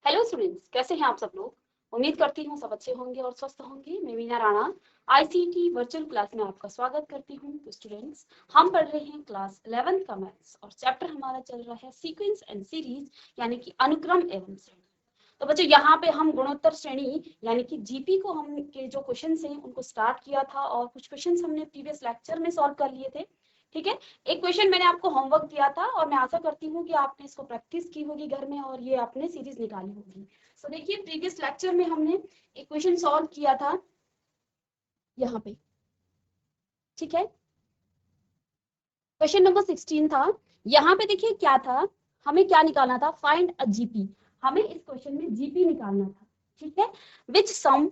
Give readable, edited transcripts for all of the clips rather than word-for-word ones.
Hello students, कैसे हैं आप सब लोग। उम्मीद करती हूँ सब अच्छे होंगे और स्वस्थ होंगे। मैं Meena Rana ICT virtual class में आपका स्वागत करती हूँ। तो स्टूडेंट्स, हम पढ़ रहे हैं क्लास 11th का मैथ्स और चैप्टर हमारा चल रहा है सीक्वेंस एंड सीरीज, यानी कि अनुक्रम एवं श्रेणी। तो बच्चों, यहाँ पे हम गुणोत्तर श्रेणी यानी कि जीपी को हम के जो क्वेश्चन हैं उनको स्टार्ट किया था और कुछ क्वेश्चन हमने प्रीवियस लेक्चर में सॉल्व कर लिए थे। ठीक है, एक क्वेश्चन मैंने आपको होमवर्क दिया था और मैं आशा करती हूँ कि आपने इसको प्रैक्टिस की होगी घर में और ये आपने सीरीज निकाली होगी। सो देखिए, प्रीवियस लेक्चर में हमने एक क्वेश्चन सॉल्व किया था यहाँ पे। ठीक है, क्वेश्चन नंबर 16 था। यहाँ पे देखिए क्या था, हमें क्या निकालना था, फाइंड अ जीपी। हमें इस क्वेश्चन में जीपी निकालना था। ठीक है, which sum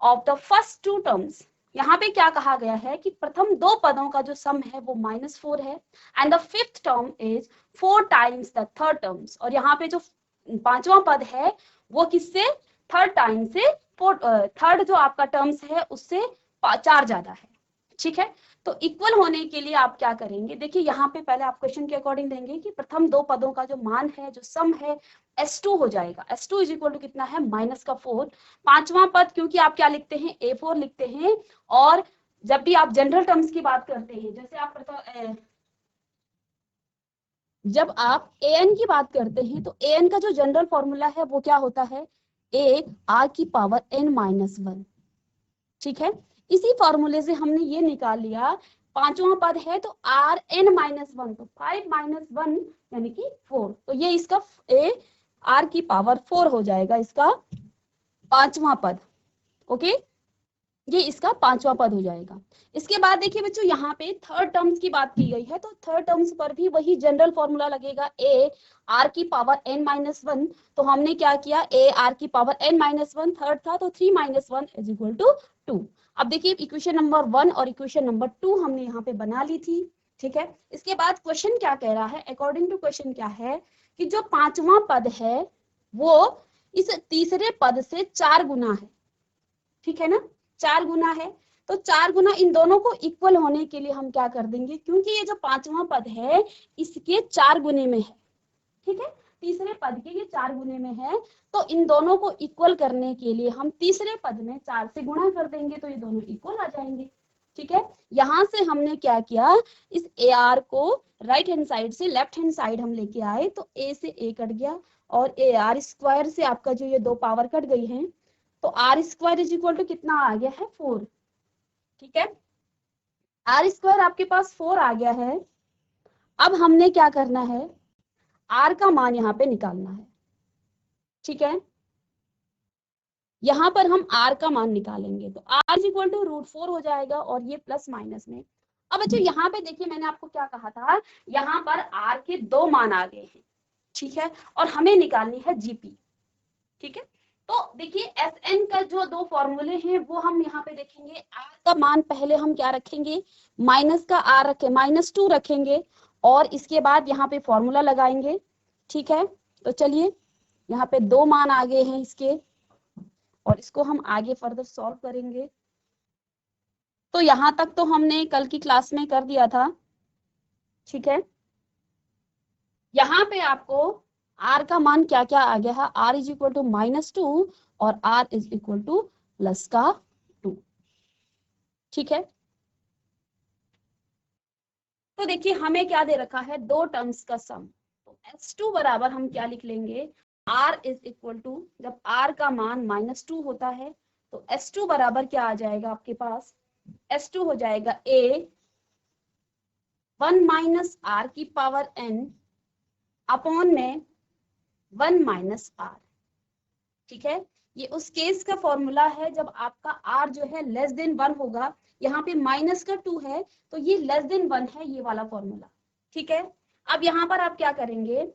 of the first two terms. यहाँ पे क्या कहा गया है कि प्रथम दो पदों का जो सम है वो -4 है and the fifth term is 4 times the third terms. और यहाँ पे जो पांचवा पद है वो किससे थर्ड टाइम से थर्ड जो आपका टर्म्स है उससे 4 ज्यादा है। ठीक है, तो इक्वल होने के लिए आप क्या करेंगे, देखिए यहाँ पे पहले आप क्वेश्चन के अकॉर्डिंग देंगे कि प्रथम दो पदों का जो मान है, जो सम है, S2 हो जाएगा। S2 इज इक्वल टू कितना है, -4। पांचवा पद क्योंकि आप क्या लिखते हैं, A4 लिखते हैं। और जब भी आप जनरल टर्म्स की बात करते हैं, जैसे आप जब आप an की बात करते हैं तो an का जो जनरल फॉर्मूला है वो क्या होता है, a r की पावर n-1। ठीक है, इसी फॉर्मूले से हमने ये निकाल लिया, पांचवा पद है तो Rn-1, तो 5 - 1 यानी कि 4। तो ये इसका a r की पावर 4 हो जाएगा, इसका पांचवा पद। ओके, ये इसका पांचवा पद हो जाएगा। इसके बाद देखिए बच्चों, यहाँ पे थर्ड टर्म्स की बात की गई है तो थर्ड टर्म्स पर भी वही जनरल फॉर्मूला लगेगा, a r की पावर n-1। तो हमने क्या किया, a r की पावर n-1 थर्ड था तो 3 - 1 इज इक्वल टू 2। अब देखिए इक्वेशन नंबर 1 और इक्वेशन नंबर 2 हमने यहाँ पे बना ली थी। ठीक है, इसके बाद क्वेश्चन क्या कह रहा है, अकॉर्डिंग टू क्वेश्चन क्या है कि जो पांचवा पद है वो इस तीसरे पद से 4 गुना है। ठीक है ना, 4 गुना है। तो 4 गुना इन दोनों को इक्वल होने के लिए हम क्या कर देंगे, क्योंकि ये जो पांचवा पद है इसके 4 गुने में है। ठीक है, तीसरे पद के ये 4 गुने में है, तो इन दोनों को इक्वल करने के लिए हम तीसरे पद में 4 से गुणा कर देंगे तो ये दोनों इक्वल आ जाएंगे। ठीक है, यहां से हमने क्या किया, इस ए आर को राइट हैंड साइड से लेफ्ट हैंड साइड हम लेके आए तो ए से ए कट गया और ए आर स्क्वायर से आपका जो ये दो पावर कट गई है तो r square is equal to कितना आ गया है, 4। ठीक है, आर स्क्वायर आपके पास 4 आ गया है। अब हमने क्या करना है, आर का मान यहाँ पे निकालना है। ठीक है, यहाँ पर हम आर का मान निकालेंगे तो आर इज इक्वल टू √4 हो जाएगा और ये प्लस माइनस में। अब बच्चों यहाँ पे देखिए, मैंने आपको क्या कहा था, यहाँ पर आर के 2 मान आ गए हैं। ठीक है, और हमें निकालनी है जीपी। ठीक है, तो देखिए एस एन का जो दो फॉर्मूले हैं वो हम यहाँ पे देखेंगे। आर का मान पहले हम क्या रखेंगे, माइनस का आर रखे, -2 रखेंगे और इसके बाद यहाँ पे फॉर्मूला लगाएंगे। ठीक है, तो चलिए यहाँ पे 2 मान आ गए हैं इसके और इसको हम आगे फर्दर सॉल्व करेंगे। तो यहाँ तक तो हमने कल की क्लास में कर दिया था। ठीक है, यहाँ पे आपको r का मान क्या क्या आ गया है, r इज इक्वल टू -2 और r is equal two plus का 2। ठीक है, तो देखिए हमें क्या दे रखा है, दो टर्म्स का सम। तो S2 बराबर हम क्या लिख लेंगे, r इज इक्वल टू, जब r का मान -2 होता है तो S2 बराबर क्या आ जाएगा आपके पास, S2 हो जाएगा a 1 - r की पावर n अपॉन में 1 - r। ठीक है, ये उस केस का फॉर्मूला है जब आपका r जो है लेस देन 1 होगा। यहाँ पे -2 है तो ये लेस देन 1 है, ये वाला फॉर्मूला। ठीक है, अब यहाँ पर आप क्या करेंगे,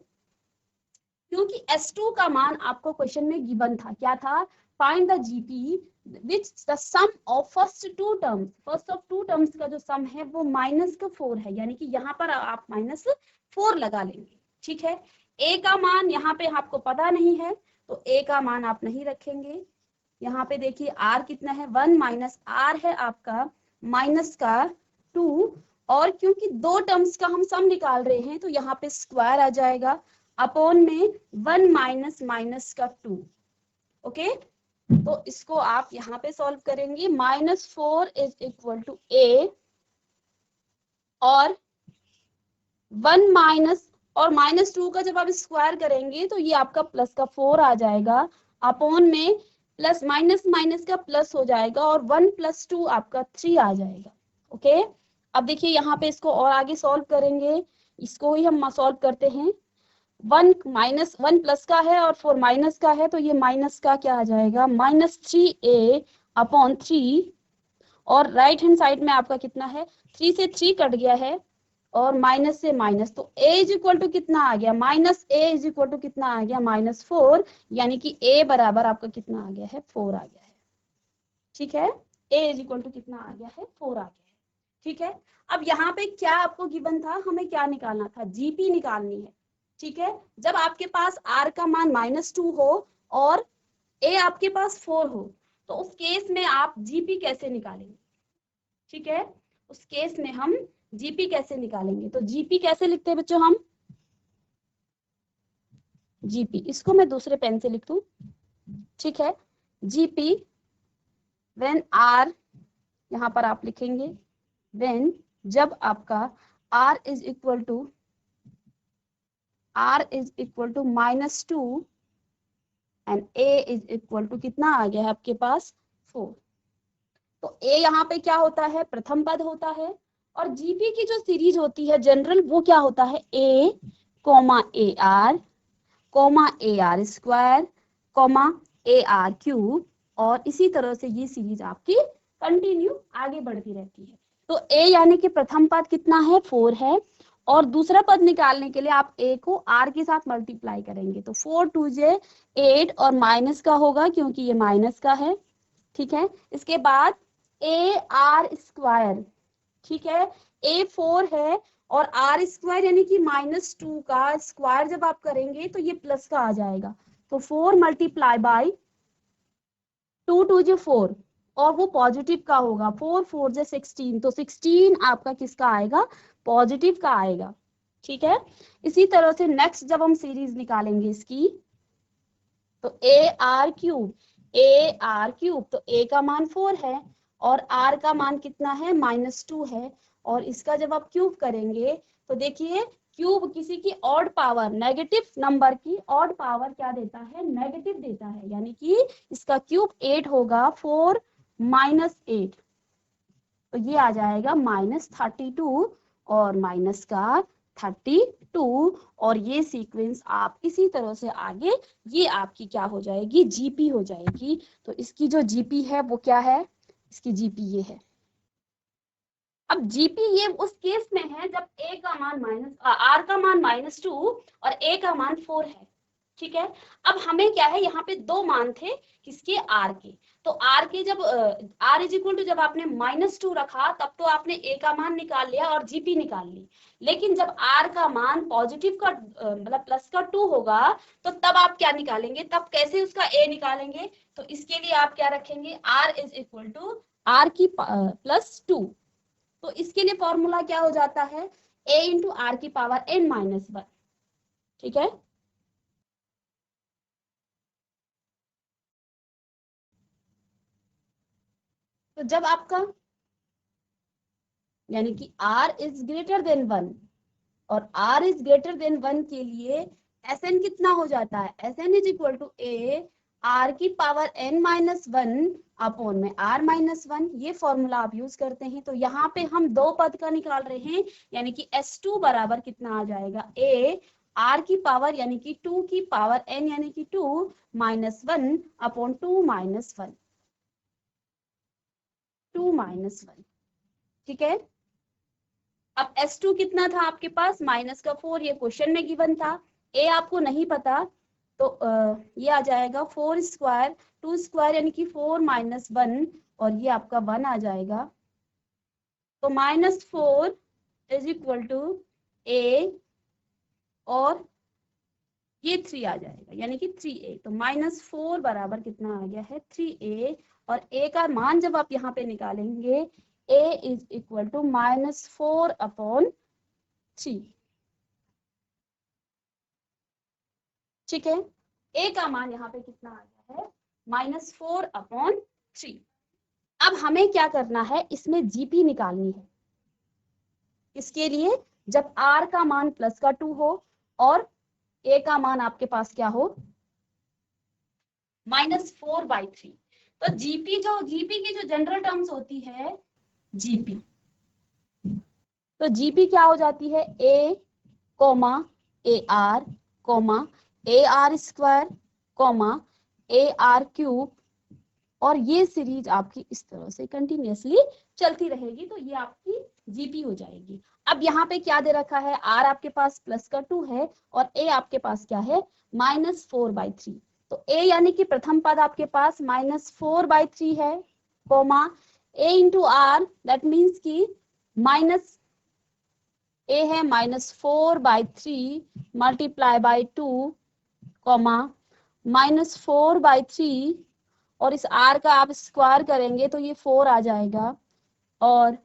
क्योंकि S2 का मान आपको क्वेश्चन में गिवन था, क्या था, find the GP which the sum of first two terms, first of two terms का जो सम है वो -4 है, यानी कि यहाँ पर आप -4 लगा लेंगे। ठीक है, a का मान यहाँ पे आपको पता नहीं है तो a का मान आप नहीं रखेंगे। यहाँ पे देखिए r कितना है, 1 - r है आपका माइनस का 2, और क्योंकि दो टर्म्स का हम सम निकाल रहे हैं तो यहाँ पे स्क्वायर आ जाएगा, अपॉन में 1 माइनस माइनस का 2। ओके, तो इसको आप यहाँ पे सॉल्व करेंगे। -4 इज इक्वल टू a और 1 माइनस और -2 का जब आप स्क्वायर करेंगे तो ये आपका प्लस का 4 आ जाएगा, अपॉन में प्लस माइनस माइनस का प्लस हो जाएगा और 1 + 2 आपका 3 आ जाएगा। ओके, अब देखिए यहाँ पे इसको और आगे सॉल्व करेंगे, इसको ही हम सॉल्व करते हैं। 1 प्लस का है और 4 माइनस का है, तो ये माइनस का क्या आ जाएगा, -3a अपॉन 3, और राइट हैंड साइड में आपका कितना है, 3 से 3 कट गया है और माइनस से माइनस, तो a इज इक्वल टू कितना आ गया, -a इज इक्वल टू कितना आ गया, -4, यानी कि a बराबर आपका कितना आ गया है, 4 आ गया है। ठीक है, a इज इक्वल टू कितना आ गया है, 4 आ गया है। ठीक है, अब यहाँ पे क्या आपको गिवन था, हमें क्या निकालना था, जीपी निकालनी है। ठीक है, जब आपके पास r का मान -2 हो और a आपके पास 4 हो, तो उस केस में आप जीपी कैसे निकालेंगे। ठीक है, उस केस में हम जीपी कैसे निकालेंगे, तो जीपी कैसे लिखते हैं बच्चों हम, जीपी इसको मैं दूसरे पेन से लिख दूं। ठीक है, जीपी व्हेन आर, यहाँ पर आप लिखेंगे व्हेन, जब आपका r is equal to -2 and a is equal to कितना आ गया है आपके पास 4। तो a यहाँ पे क्या होता है, प्रथम पद होता है, और जीपी की जो सीरीज होती है जनरल, वो क्या होता है, a, ar, ar², ar³ और इसी तरह से ये सीरीज आपकी कंटिन्यू आगे बढ़ती रहती है। तो a यानी कि प्रथम पद कितना है, 4 है, और दूसरा पद निकालने के लिए आप a को r के साथ मल्टीप्लाई करेंगे, तो 4 2 8 और माइनस का होगा क्योंकि ये माइनस का है। ठीक है, इसके बाद ar², ठीक है, a 4 है और r² यानी कि -2 का स्क्वायर जब आप करेंगे तो ये प्लस का आ जाएगा, तो 4 × 2 2 4 और वो पॉजिटिव का होगा, 4 4 16, तो 16 आपका किसका आएगा, पॉजिटिव का आएगा। ठीक है, इसी तरह से नेक्स्ट जब हम सीरीज निकालेंगे इसकी, तो ar³, तो a का मान 4 है और r का मान कितना है, -2 है, और इसका जब आप क्यूब करेंगे तो देखिए क्यूब किसी की ऑड पावर, नेगेटिव नंबर की ऑड पावर क्या देता है, नेगेटिव देता है, यानी कि इसका क्यूब 8 होगा, 4 - 8, तो ये आ जाएगा -32 और माइनस का 32, और ये सीक्वेंस आप इसी तरह से आगे, ये आपकी क्या हो जाएगी, जीपी हो जाएगी। तो इसकी जो जीपी है वो क्या है, इसकी जीपी ये है। अब जीपी ये उस केस में है जब a का मान r का मान -2 और a का मान 4 है। ठीक है, अब हमें क्या है, यहाँ पे दो मान थे किसके, r के, तो r के जब r इज इक्वल टू जब आपने -2 रखा तब तो आपने a का मान निकाल लिया और जीपी निकाल ली, लेकिन जब r का मान पॉजिटिव का मतलब प्लस का 2 होगा तो तब आप क्या निकालेंगे, तब कैसे उसका a निकालेंगे, तो इसके लिए आप क्या रखेंगे, r is equal to r की +2, तो इसके लिए फॉर्मूला क्या हो जाता है, a × r⁻n−1। ठीक है, तो जब आपका यानी कि r इज ग्रेटर देन 1 और r इज ग्रेटर देन 1 के लिए Sn कितना हो जाता है, Sn is equal to a r⁻n−1 upon में r−1, ये फॉर्मूला आप यूज करते हैं। तो यहाँ पे हम दो पद का निकाल रहे हैं, यानी कि S2 बराबर कितना आ जाएगा, a r की पावर यानी कि 2 की पावर n यानी कि 2 -1 अपॉन 2 -1, 2 -1। ठीक है, अब S2 कितना था आपके पास, -4, ये क्वेश्चन में गिवन था, a आपको नहीं पता, तो ये आ जाएगा 4² 2² यानी कि 4 -1 और ये आपका 1 आ जाएगा, तो -4 इज इक्वल टू a और ये 3 आ जाएगा, यानी कि 3a, तो -4 बराबर कितना आ गया है, 3a, और a का मान जब आप यहाँ पे निकालेंगे a is equal to -4 upon 3। ठीक है, a का मान यहाँ पे कितना आ गया है -4/3। अब हमें क्या करना है, इसमें जीपी निकालनी है। इसके लिए जब r का मान प्लस का 2 हो और a का मान आपके पास क्या हो -4/3, तो जीपी की जो जनरल टर्म्स होती है जीपी, तो जीपी क्या हो जाती है a comma AR comma AR² comma AR³ और ये सीरीज आपकी इस तरह से कंटिन्यूअसली चलती रहेगी, तो ये आपकी जीपी हो जाएगी। अब यहाँ पे क्या दे रखा है, R आपके पास प्लस का 2 है और A आपके पास क्या है -4/3, तो A यानी कि प्रथम पद आपके पास -4/3 है comma A into R, that means की माइनस A है -4/3 मल्टीप्लाई बाई 2 कोमा -4/3 और इस r का आप स्क्वायर करेंगे तो ये 4 आ जाएगा और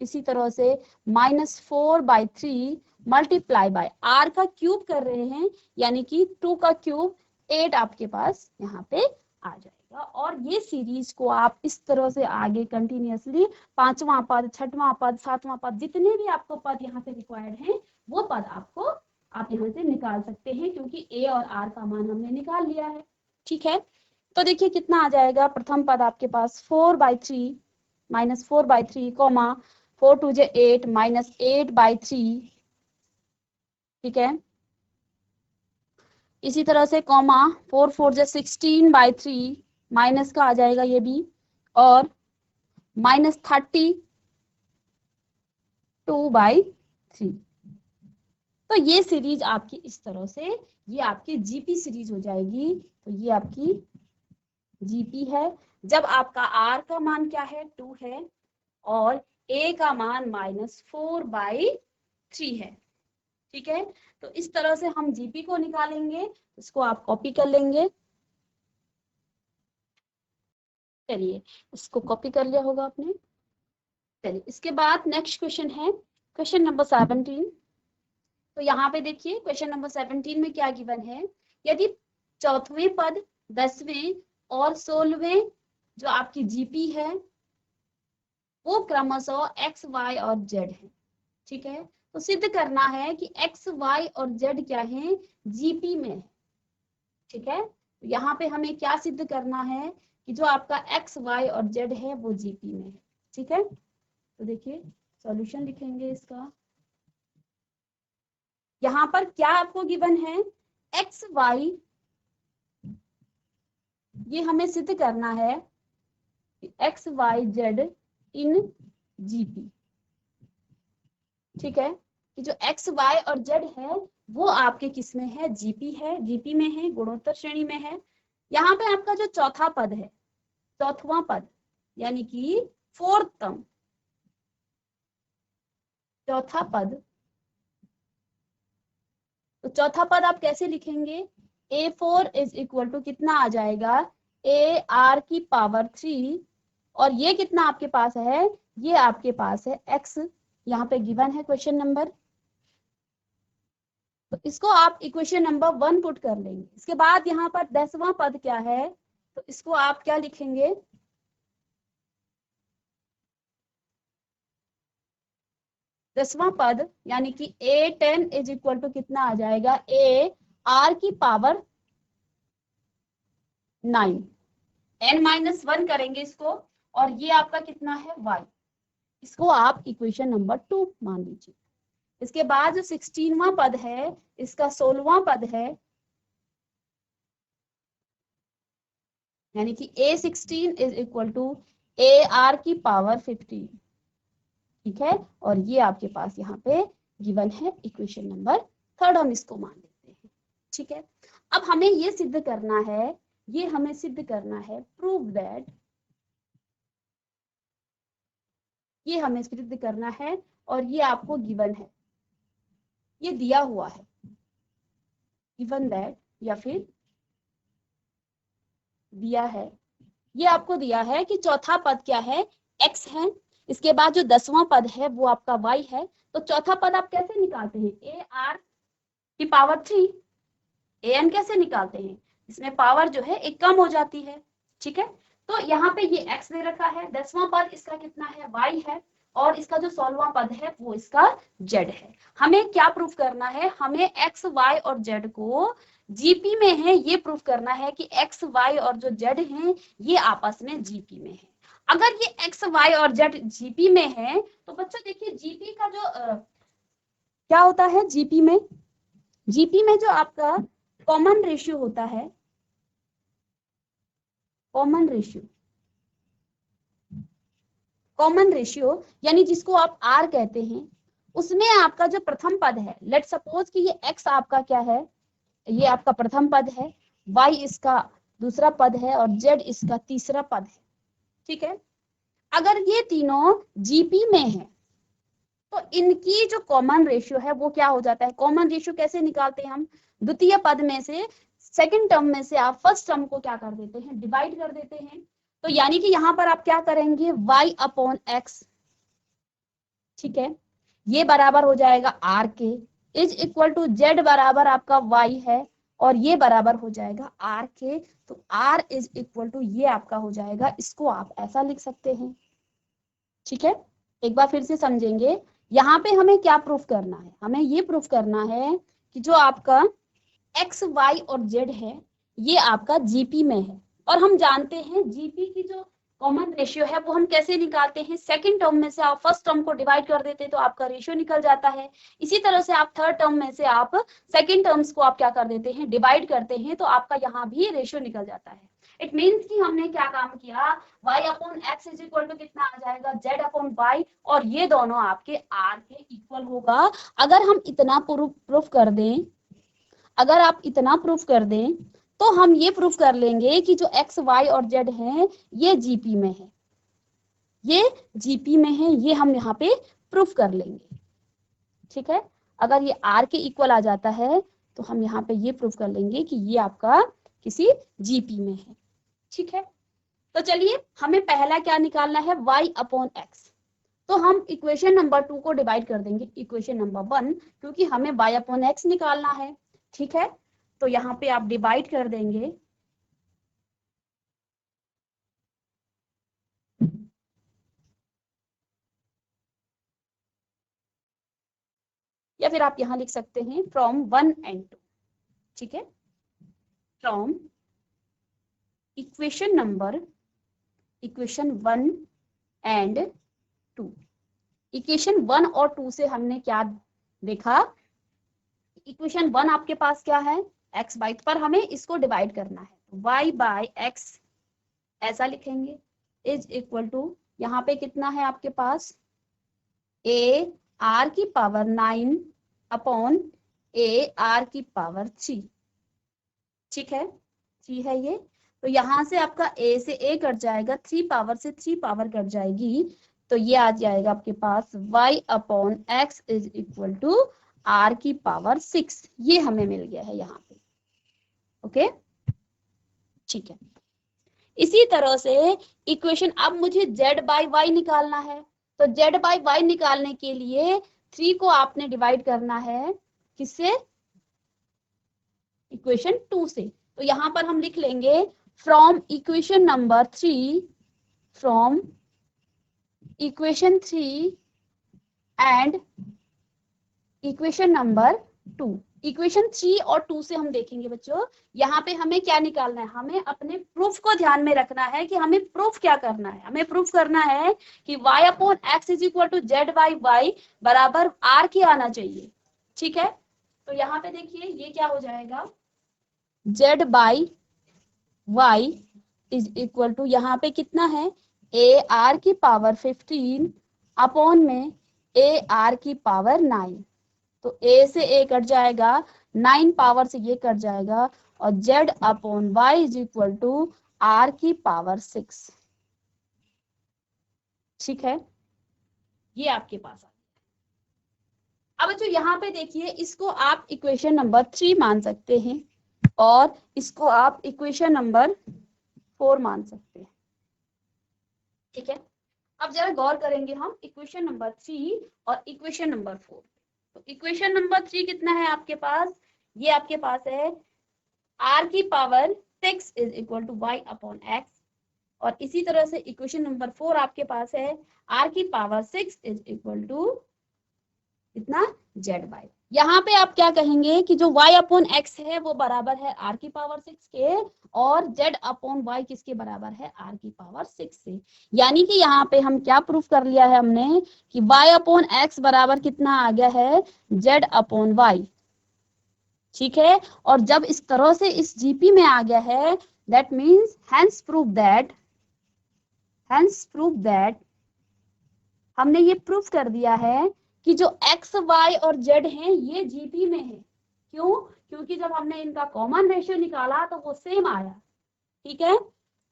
इसी तरह से -4/3 मल्टीप्लाई बाय r का क्यूब कर रहे हैं यानी कि 2 का क्यूब 8 आपके पास यहाँ पे आ जाएगा। और ये सीरीज को आप इस तरह से आगे कंटिन्यूअसली 5वां पद, 6वां पद, 7वां पद, जितने भी आपको पद यहाँ पे रिक्वायर्ड हैं वो पद आपको आप यहाँ से निकाल सकते हैं, क्योंकि a और r का मान हमने निकाल लिया है। ठीक है, तो देखिए कितना आ जाएगा, प्रथम पद आपके पास 4/3 -4/3 कोमा 4 2 जे 8 -8/3। ठीक है, इसी तरह से कोमा 4 4 जे 16/3 माइनस का आ जाएगा ये भी और -32/3। तो ये सीरीज आपकी इस तरह से ये आपकी जीपी सीरीज हो जाएगी। तो ये आपकी जीपी है जब आपका r का मान क्या है 2 है और a का मान -4/3 है। ठीक है, तो इस तरह से हम जीपी को निकालेंगे, इसको आप कॉपी कर लेंगे। चलिए, इसको कॉपी कर लिया होगा आपने। चलिए, इसके बाद नेक्स्ट क्वेश्चन है क्वेश्चन नंबर 17। तो यहाँ पे देखिए क्वेश्चन नंबर 17 में क्या गिवन है, यदि चौथवें पद, 10वें और 16वें जो आपकी जीपी है वो क्रमशः x, y और z है। ठीक है, तो सिद्ध करना है कि x, y और z क्या है, जीपी में है। ठीक है, तो यहाँ पे हमें क्या सिद्ध करना है कि जो आपका x, y और z है वो जीपी में है। ठीक है, तो देखिए सॉल्यूशन लिखेंगे इसका। यहाँ पर क्या आपको गिवन है, x, y, ये हमें सिद्ध करना है कि x, y, z in GP. ठीक है, कि जो x, y और z है वो आपके किस में है, जीपी है, जीपी में है, गुणोत्तर श्रेणी में है। यहाँ पे आपका जो चौथा पद है, चौथवा पद यानी कि फोर्थम, चौथा पद, तो चौथा पद आप कैसे लिखेंगे, A4 इज इक्वल टू कितना आ जाएगा, AR⁻³ और ये कितना आपके पास है, ये आपके पास है x, यहाँ पे गिवन है क्वेश्चन नंबर। तो इसको आप इक्वेशन नंबर 1 पुट कर लेंगे। इसके बाद यहाँ पर 10वां पद क्या है, तो इसको आप क्या लिखेंगे, दसवां पद यानी कि A10 इज इक्वल टू कितना आ जाएगा, AR⁻9, n-1 करेंगे इसको और ये आपका कितना है y, इसको आप इक्वेशन नंबर 2 मान लीजिए। इसके बाद जो 16वां पद है इसका 16वां पद है यानी कि A16 is equal to AR⁻15। ठीक है, और ये आपके पास यहाँ पे गिवन है इक्वेशन नंबर 3, हम इसको मान लेते हैं। ठीक है, अब हमें ये सिद्ध करना है, ये हमें सिद्ध करना है, प्रूव दैट, ये हमें सिद्ध करना है और ये आपको गिवन है, ये दिया हुआ है, गिवन दैट या फिर दिया है, ये आपको दिया है कि चौथा पद क्या है, x है, इसके बाद जो 10वां पद है वो आपका y है। तो चौथा पद आप कैसे निकालते हैं, AR⁻3, an कैसे निकालते हैं, इसमें पावर जो है एक कम हो जाती है, ठीक है। तो यहाँ पे ये x दे रखा है, 10वां पद इसका कितना है, y है, और इसका जो 16वां पद है वो इसका z है। हमें क्या प्रूफ करना है, हमें x, y और z को जीपी में है ये प्रूफ करना है कि x, y और जो z हैं ये आपस में जीपी में है। अगर ये x, y और z जीपी में है तो बच्चों देखिए जीपी का जो क्या होता है, जीपी में जो आपका कॉमन रेशियो होता है, कॉमन रेशियो यानी जिसको आप आर कहते हैं, उसमें आपका जो प्रथम पद है, लेट सपोज कि ये x आपका क्या है, ये आपका प्रथम पद है, y इसका दूसरा पद है और z इसका तीसरा पद है, ठीक है। अगर ये तीनों जीपी में है तो इनकी जो कॉमन रेशियो है वो क्या हो जाता है, कॉमन रेशियो कैसे निकालते हैं हम, द्वितीय पद में से सेकंड टर्म में से आप फर्स्ट टर्म को क्या कर देते हैं, डिवाइड कर देते हैं। तो यानी कि यहाँ पर आप क्या करेंगे, y अपॉन x, ठीक है, ये बराबर हो जाएगा r के, इज इक्वल टू z बराबर आपका y है और ये बराबर हो जाएगा r के, तो r इज इक्वल टू ये आपका हो जाएगा, इसको आप ऐसा लिख सकते हैं, ठीक है। एक बार फिर से समझेंगे, यहाँ पे हमें क्या प्रूफ करना है, हमें ये प्रूफ करना है कि जो आपका x, y और z है ये आपका जीपी में है, और हम जानते हैं जीपी की जो कॉमन रेशियो है वो हम कैसे निकालते हैं, सेकंड टर्म में से आप फर्स्ट टर्म को डिवाइड कर देते हैं तो आपका रेशियो निकल जाता है। इसी तरह से आप थर्ड टर्म में से आप सेकंड टर्म्स को आप क्या कर देते हैं, डिवाइड करते हैं, तो आपका यहाँ भी रेशियो निकल जाता है। इट मीन्स कि हमने क्या काम किया, y upon x is equal to कितना आ जाएगा, z अपॉन y, और ये दोनों आपके r के इक्वल होगा। अगर हम इतना प्रूफ कर दें, अगर आप इतना प्रूफ कर दें तो हम ये प्रूफ कर लेंगे कि जो x, y और z हैं ये जीपी में है, ये जीपी में है, ये हम यहाँ पे प्रूफ कर लेंगे, ठीक है। अगर ये r के इक्वल आ जाता है तो हम यहाँ पे ये प्रूफ कर लेंगे कि ये आपका किसी जीपी में है, ठीक है। तो चलिए हमें पहला क्या निकालना है, y अपॉन एक्स, तो हम इक्वेशन नंबर 2 को डिवाइड कर देंगे इक्वेशन नंबर 1, क्योंकि हमें y अपॉन एक्स निकालना है, ठीक है। तो यहाँ पे आप डिवाइड कर देंगे, या फिर आप यहाँ लिख सकते हैं फ्रॉम 1 and 2, ठीक है, फ्रॉम इक्वेशन 1 and 2। इक्वेशन 1 और 2 से हमने क्या देखा, इक्वेशन 1 आपके पास क्या है, x बाई, पर हमें इसको डिवाइड करना है, y बाई एक्स ऐसा लिखेंगे, इज इक्वल टू यहाँ पे कितना है आपके पास, a r की पावर 9 अपॉन a r की पावर 3, ठीक है, 3 है ये। तो यहाँ से आपका a से a कट जाएगा, 3 पावर से 3 पावर कट जाएगी, तो ये आ जाएगा आपके पास y upon x is equal to r की पावर 6, ये हमें मिल गया है यहाँ पे, ओके, ठीक है। इसी तरह से इक्वेशन, अब मुझे z बाई वाई निकालना है, तो z बाई वाई निकालने के लिए 3 को आपने डिवाइड करना है किससे, इक्वेशन 2 से। तो यहाँ पर हम लिख लेंगे from equation number 3, from equation 3 and equation number 2। Equation 3 और 2 से हम देखेंगे बच्चों, यहाँ पे हमें क्या निकालना है, हमें अपने प्रूफ को ध्यान में रखना है कि हमें प्रूफ क्या करना है, हमें प्रूफ करना है कि y upon x is equal to z by y बराबर r की आना चाहिए, ठीक है। तो यहाँ पे देखिए ये क्या हो जाएगा, z by y is equal to यहाँ पे कितना है, a r की पावर 15 अपॉन में a r की पावर 9, तो a से a कट जाएगा, 9 पावर से ये कट जाएगा, और z upon y is equal to r की पावर 6, ठीक है, ये आपके पास आ गया। अब जो यहाँ पे देखिए इसको आप इक्वेशन नंबर 3 मान सकते हैं और इसको आप इक्वेशन नंबर 4 मान सकते हैं, ठीक है। अब जरा गौर करेंगे हम इक्वेशन नंबर 3 और इक्वेशन नंबर 4। तो इक्वेशन नंबर 3 कितना है आपके पास, ये आपके पास है r की power 6 is equal to y upon x। और इसी तरह से इक्वेशन नंबर 4 आपके पास है r की पावर 6 इज इक्वल टू इतना ZY। यहाँ पे आप क्या कहेंगे कि जो y अपॉन x है वो बराबर है r की पावर 6 के, और z अपॉन y किसके बराबर है, r की पावर 6 से। यानी कि यहाँ पे हम क्या प्रूफ कर लिया है हमने कि y अपॉन x बराबर कितना आ गया है, z अपॉन y। ठीक है, और जब इस तरह से इस जीपी में आ गया है, that means hence proof that हमने ये प्रूफ कर दिया है कि जो x, y और z हैं ये जीपी में है। क्यों? क्योंकि जब हमने इनका कॉमन रेशियो निकाला तो वो सेम आया। ठीक है,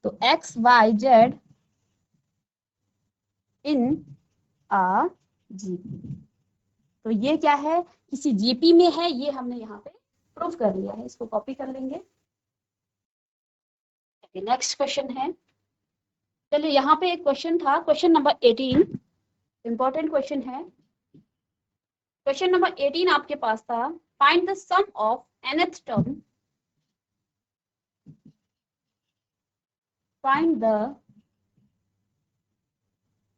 तो x, y, z इन आ जीपी, तो ये क्या है, किसी जीपी में है, ये हमने यहाँ पे प्रूफ कर लिया है। इसको कॉपी कर लेंगे। नेक्स्ट क्वेश्चन है, चलिए यहाँ पे एक क्वेश्चन था, क्वेश्चन नंबर 18, इंपॉर्टेंट क्वेश्चन है। क्वेश्चन नंबर 18 आपके पास था, find the sum of nth term, find the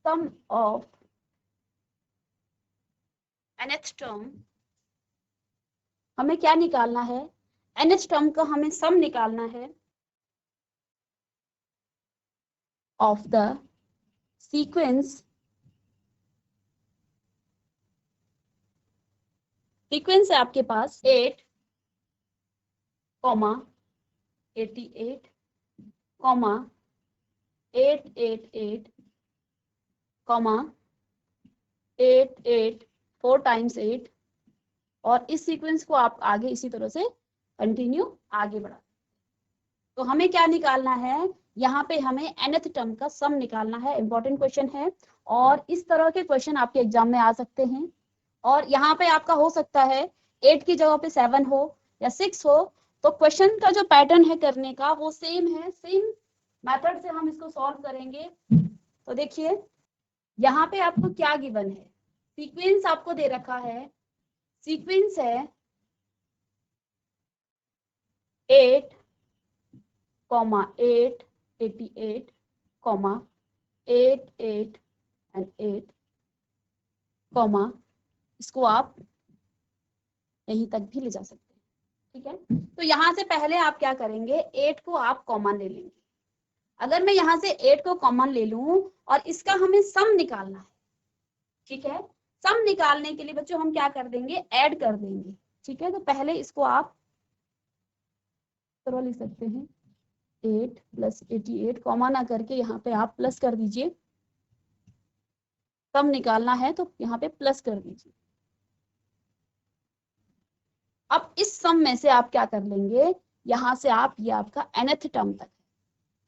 sum of nth term. हमें क्या निकालना है, nth टर्म का हमें सम निकालना है ऑफ द सीक्वेंस है आपके पास 8, 88, 888, 8, 4 टाइम्स 8, और इस सीक्वेंस को आप आगे इसी तरह से कंटिन्यू आगे बढ़ा। तो हमें क्या निकालना है, यहाँ पे हमें nth टर्म का सम निकालना है। इंपॉर्टेंट क्वेश्चन है, और इस तरह के क्वेश्चन आपके एग्जाम में आ सकते हैं। और यहाँ पे आपका हो सकता है 8 की जगह पे 7 हो या 6 हो, तो क्वेश्चन का जो पैटर्न है करने का वो सेम है, सेम मेथड से हम इसको सॉल्व करेंगे। तो देखिए यहाँ पे आपको क्या गिवन है, सीक्वेंस आपको दे रखा है, सीक्वेंस है 8, 8, 88, 8, 8 एंड 8, इसको आप यहीं तक भी ले जा सकते हैं। ठीक है, तो यहाँ से पहले आप क्या करेंगे, 8 को आप कॉमन ले लेंगे। अगर मैं यहाँ से 8 को कॉमन ले लूं और इसका हमें सम निकालना है, ठीक है, सम निकालने के लिए बच्चों हम क्या कर देंगे, ऐड कर देंगे। ठीक है, तो पहले इसको आप तरह लिख सकते हैं, 8 प्लस 88, कॉमा ना करके यहाँ पे आप प्लस कर दीजिए। सम निकालना है तो यहाँ पे प्लस कर दीजिए। अब इस सम में से आप क्या कर लेंगे, यहाँ से आप, ये आपका nth टर्म तक है।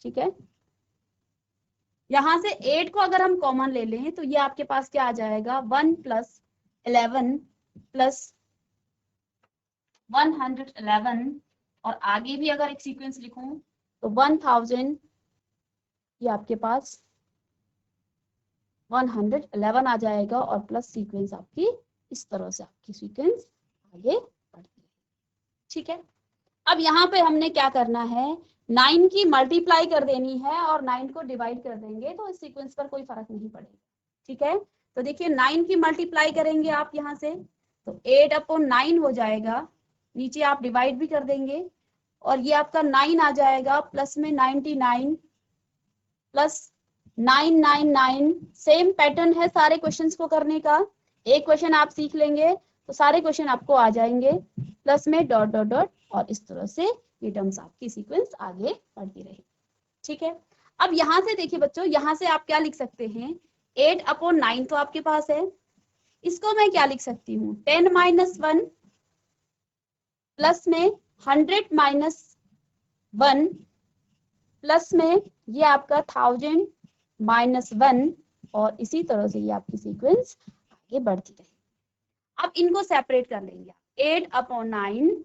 ठीक है, यहाँ से 8 को अगर हम कॉमन ले लें तो ये आपके पास क्या आ जाएगा, 1 प्लस 11 प्लस 111, और आगे भी अगर एक सीक्वेंस लिखूं तो 1000, ये आपके पास 111 आ जाएगा, और प्लस सीक्वेंस आपकी इस तरह से आपकी सीक्वेंस आगे बढ़ती है। ठीक है, अब यहाँ पे हमने क्या करना है, 9 की मल्टीप्लाई कर देनी है और 9 को डिवाइड कर देंगे, तो इस सीक्वेंस पर कोई फर्क नहीं पड़ेगा। ठीक है, तो देखिए 9 की मल्टीप्लाई करेंगे आप यहाँ से, तो 8 अपॉन 9 हो जाएगा, नीचे आप डिवाइड भी कर देंगे, और ये आपका 9 आ जाएगा, प्लस में 99 प्लस 999। सेम पैटर्न है सारे क्वेश्चंस को करने का, एक क्वेश्चन आप सीख लेंगे तो सारे क्वेश्चन आपको आ जाएंगे, प्लस में डॉट डॉट डॉट, और इस तरह से ये टर्म्स आपकी सीक्वेंस आगे बढ़ती रहेगी। ठीक है, अब यहाँ से देखिए बच्चों, यहाँ से आप क्या लिख सकते हैं, 8 अपॉन 9 तो आपके पास है, इसको मैं क्या लिख सकती हूँ, 10 माइनस 1 प्लस में 100 माइनस 1 प्लस में ये आपका 1000 माइनस 1, और इसी तरह से ये आपकी सीक्वेंस आगे बढ़ती रहेगी। अब इनको सेपरेट कर लेंगे, 8 अपॉन 9,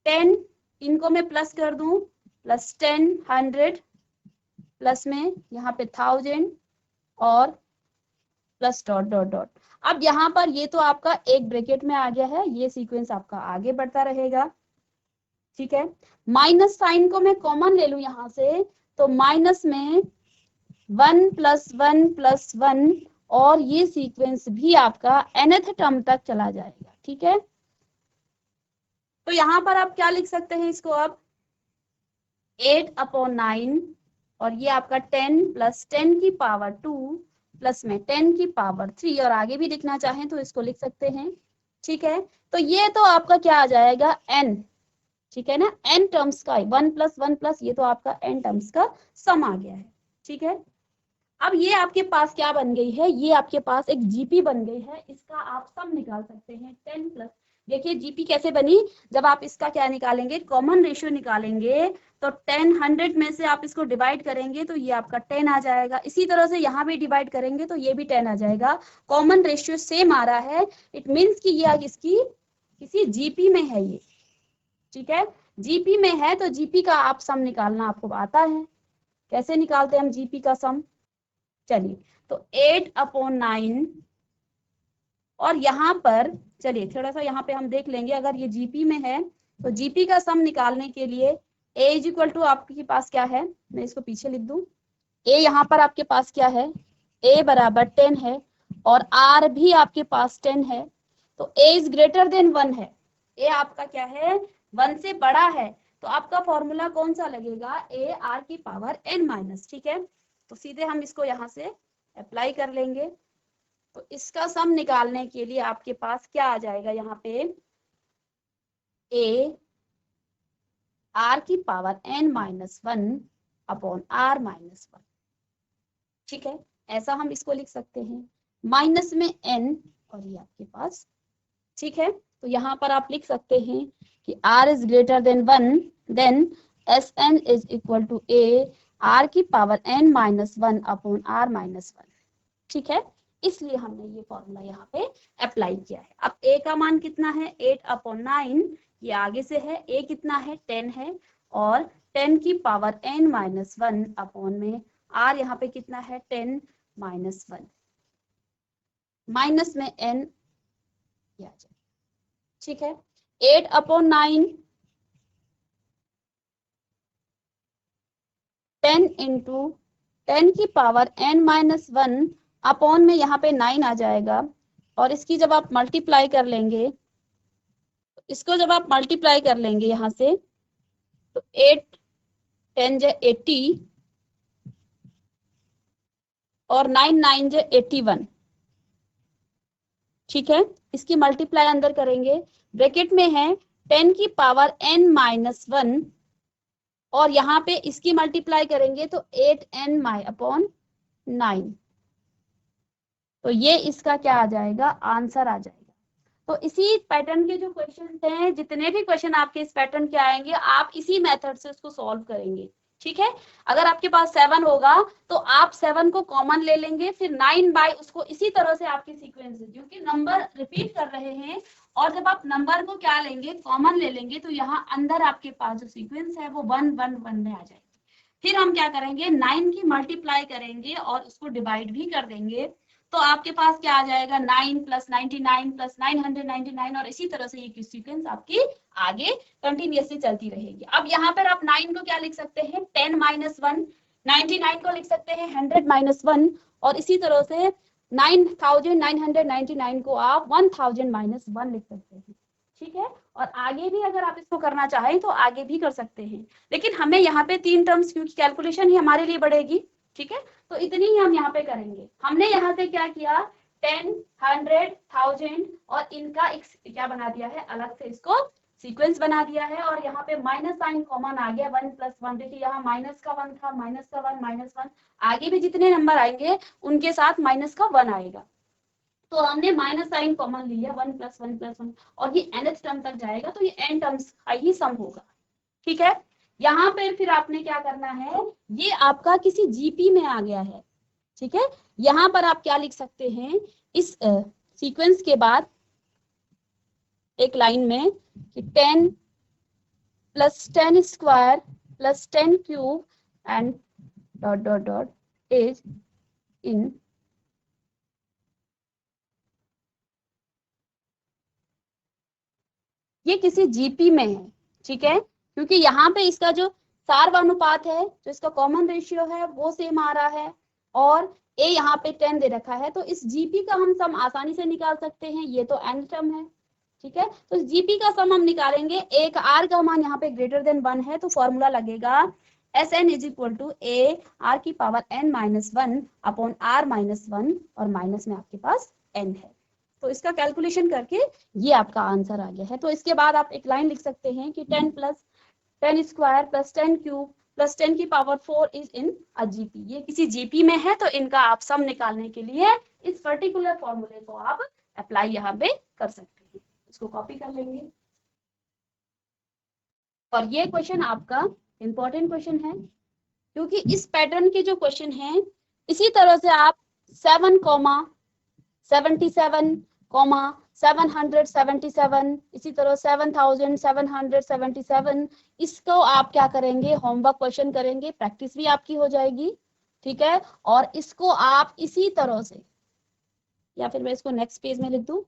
10, इनको मैं प्लस कर दूं, प्लस 10 100 प्लस में यहाँ पे 1000 और प्लस डॉट डॉट डॉट। अब यहाँ पर ये तो आपका एक ब्रैकेट में आ गया है, ये सीक्वेंस आपका आगे बढ़ता रहेगा। ठीक है। माइनस साइन को मैं कॉमन ले लूं यहां से, तो माइनस में 1 + 1 + 1 और ये सीक्वेंस भी आपका nth टर्म तक चला जाएगा। ठीक है, तो यहां पर आप क्या लिख सकते हैं इसको, अब 8/9 और ये आपका 10 + 10 की पावर 2 प्लस में 10 की पावर 3, और आगे भी लिखना चाहें तो इसको लिख सकते हैं। ठीक है, तो ये तो आपका क्या आ जाएगा n, ठीक है ना, n टर्म्स का 1 + 1 + ये तो आपका n टर्म्स का सम आ गया है। ठीक है, अब ये आपके पास क्या बन गई है, ये आपके पास एक जीपी बन गई है, इसका आप सम निकाल सकते हैं 10 प्लस। देखिए जीपी कैसे बनी, जब आप इसका क्या निकालेंगे, कॉमन रेशियो निकालेंगे, तो 10 100 में से आप इसको डिवाइड करेंगे तो ये आपका 10 आ जाएगा। इसी तरह से यहाँ भी डिवाइड करेंगे तो ये भी 10 आ जाएगा। कॉमन रेशियो सेम आ रहा है, इट मीन्स कि ये इसकी किसी जीपी में है ये। ठीक है, जीपी में है तो जीपी का आप सम निकालना आपको आता है। कैसे निकालते हैं हम जीपी का सम, चलिए, तो 8/9 और यहाँ पर चलिए थोड़ा सा यहाँ पे हम देख लेंगे, अगर ये जीपी में है तो जीपी का सम निकालने के लिए a = आपके पास क्या है, मैं इसको पीछे लिख दूं, a यहाँ पर आपके पास क्या है, a = 10 है और r भी आपके पास 10 है, तो a > 1 है, a आपका क्या है 1 से बड़ा है, तो आपका फॉर्मूला कौन सा लगेगा, a r⁻n-। ठीक है, तो सीधे हम इसको यहाँ से अप्लाई कर लेंगे, तो इसका सम निकालने के लिए आपके पास क्या आ जाएगा, यहाँ पे a r⁻n-1/r-1। ठीक है, ऐसा हम इसको लिख सकते हैं, माइनस में n और ये आपके पास। ठीक है, तो यहाँ पर आप लिख सकते हैं कि r > 1 then Sn = a r⁻n-1/r-1। ठीक है, इसलिए हमने ये फॉर्मूला यहाँ पे अप्लाई किया है। अब a का मान कितना है, 8/9, ये आगे से है, a कितना है 10 है, और 10 की पावर n-1 अपॉन में r यहाँ पे कितना है 10 - 1 माइनस में n आ जाए। ठीक है, 8/9 10 × 10 की पावर n-1 अपॉन में यहाँ पे 9 आ जाएगा, और इसकी जब आप मल्टीप्लाई कर लेंगे, इसको जब आप मल्टीप्लाई कर लेंगे यहाँ से, तो 8 10 × 80 और 9 9 × 81। ठीक है, इसकी मल्टीप्लाई अंदर करेंगे, ब्रैकेट में है 10 की पावर n-1 और यहाँ पे इसकी मल्टीप्लाई करेंगे तो 8n/9, तो ये इसका क्या आ जाएगा, आंसर आ जाएगा। तो इसी पैटर्न के जो क्वेश्चन हैं, जितने भी क्वेश्चन आपके इस पैटर्न के आएंगे, आप इसी मेथड से उसको सॉल्व करेंगे। ठीक है, अगर आपके पास 7 होगा तो आप 7 को कॉमन ले लेंगे, फिर 9 बाय उसको इसी तरह से आपके सीक्वेंस है, क्योंकि नंबर रिपीट कर रहे हैं, और जब आप नंबर को क्या लेंगे, कॉमन ले लेंगे, तो यहाँ अंदर आपके पास जो सीक्वेंस है वो 1 1 1 में आ जाएगी। फिर हम क्या करेंगे, 9 की मल्टीप्लाई करेंगे और उसको डिवाइड भी कर देंगे, तो आपके पास क्या आ जाएगा, 9 + 99 + 999, और इसी तरह से ये सीक्वेंस आपकी आगे कंटिन्यूअसली चलती रहेगी। अब यहाँ पर आप 9 को क्या लिख सकते हैं, 10 - 1, 99 को लिख सकते हैं 100 - 1, और इसी तरह से 9999 को आप 1000 - 1 लिख सकते हैं। ठीक है, और आगे भी अगर आप इसको करना चाहें तो आगे भी कर सकते हैं, लेकिन हमें यहाँ पे 3 टर्म्स, क्योंकि कैलकुलेशन ही हमारे लिए बढ़ेगी। ठीक है, तो इतनी ही हम यहाँ पे करेंगे। हमने यहाँ से क्या किया, 10 100 1000 और इनका एक क्या बना दिया है, अलग से इसको सीक्वेंस बना दिया है, और यहाँ पे माइनस साइन कॉमन आ गया, 1 + 1। देखिए यहाँ माइनस का 1 था, माइनस का 1 -1, आगे भी जितने नंबर आएंगे उनके साथ माइनस का 1 आएगा, तो हमने माइनस साइन कॉमन लिया, 1 + 1 + 1, और ये nth टर्म तक जाएगा, तो ये n टर्म्स का ही सम होगा। ठीक है, यहाँ पे फिर आपने क्या करना है, ये आपका किसी जीपी में आ गया है। ठीक है, यहाँ पर आप क्या लिख सकते हैं, इस सीक्वेंस के बाद एक लाइन में कि 10 + 10 square + 10 cube and ... is in ये किसी जीपी में है। ठीक है, क्योंकि यहाँ पे इसका जो सार्वनुपात है, जो इसका कॉमन रेशियो है वो सेम आ रहा है, और ए यहाँ पे 10 दे रखा है, तो इस जीपी का हम सम आसानी से निकाल सकते हैं। ये तो एन टर्म है, ठीक है। तो इस जीपी का सम हम निकालेंगे, एक आर का मान यहाँ पे ग्रेटर देन 1 है, तो फॉर्मूला लगेगा S N is equal to A R की power N minus 1 upon R minus 1, और माइनस में आपके पास एन है। तो इसका कैलकुलेशन करके ये आपका आंसर आ गया है। तो इसके बाद आप एक लाइन लिख सकते हैं कि 10 plus 10 square plus 10 cube plus 10 की power 4 is in a GP. ये किसी जीपी में है, तो इनका आप सम निकालने के लिए इस पर्टिकुलर फॉर्मूले को आप अप्लाई यहाँ पे कर सकते हैं। इसको कॉपी कर लेंगे, और ये क्वेश्चन आपका इंपॉर्टेंट क्वेश्चन है, क्योंकि इस पैटर्न के जो क्वेश्चन हैं, इसी तरह से आप 7,77, 777, इसी तरह 7,777, इसको आप क्या करेंगे, होमवर्क क्वेश्चन करेंगे, प्रैक्टिस भी आपकी हो जाएगी, ठीक है। और इसको आप इसी तरह से, या फिर मैं इसको नेक्स्ट पेज में लिख दूं,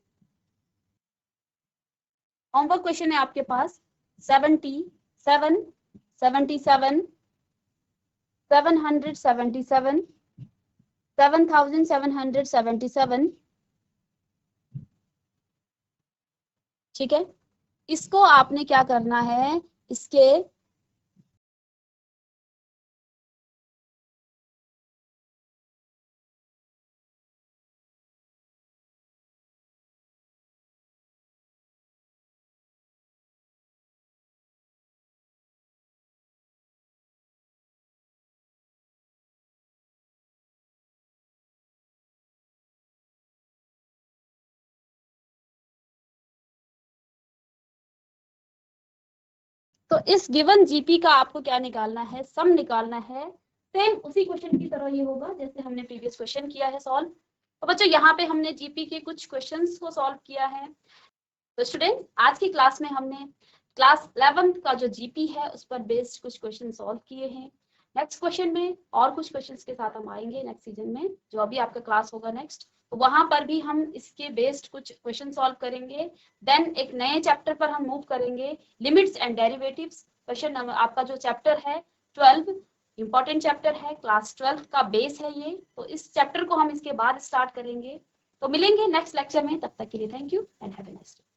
होमवर्क क्वेश्चन है आपके पास 77, 77, 777, 7,777, ठीक है। इसको आपने क्या करना है, इसके तो इस गिवन जीपी का आपको क्या निकालना है, सम निकालना है। सेम उसी क्वेश्चन की तरह ये होगा जैसे हमने प्रीवियस क्वेश्चन किया है सॉल्व। तो बच्चों यहाँ पे हमने जीपी के कुछ क्वेश्चंस को सॉल्व किया है। तो स्टूडेंट्स, आज की क्लास में हमने क्लास 11th का जो जीपी है उस पर बेस्ड कुछ क्वेश्चन सॉल्व किए हैं। नेक्स्ट क्वेश्चन में और कुछ क्वेश्चंस के साथ हम आएंगे नेक्स्ट सीजन में, जो अभी आपका क्लास होगा नेक्स्ट, तो वहां पर भी हम इसके बेस्ड कुछ क्वेश्चन सॉल्व करेंगे। देन एक नए चैप्टर पर हम मूव करेंगे, लिमिट्स एंड डेरिवेटिव्स। क्वेश्चन आपका जो चैप्टर है 12, इंपॉर्टेंट चैप्टर है, क्लास 12 का बेस है ये। तो इस चैप्टर को हम इसके बाद स्टार्ट करेंगे। तो मिलेंगे नेक्स्ट लेक्चर में, तब तक के लिए thank you and have a nice day.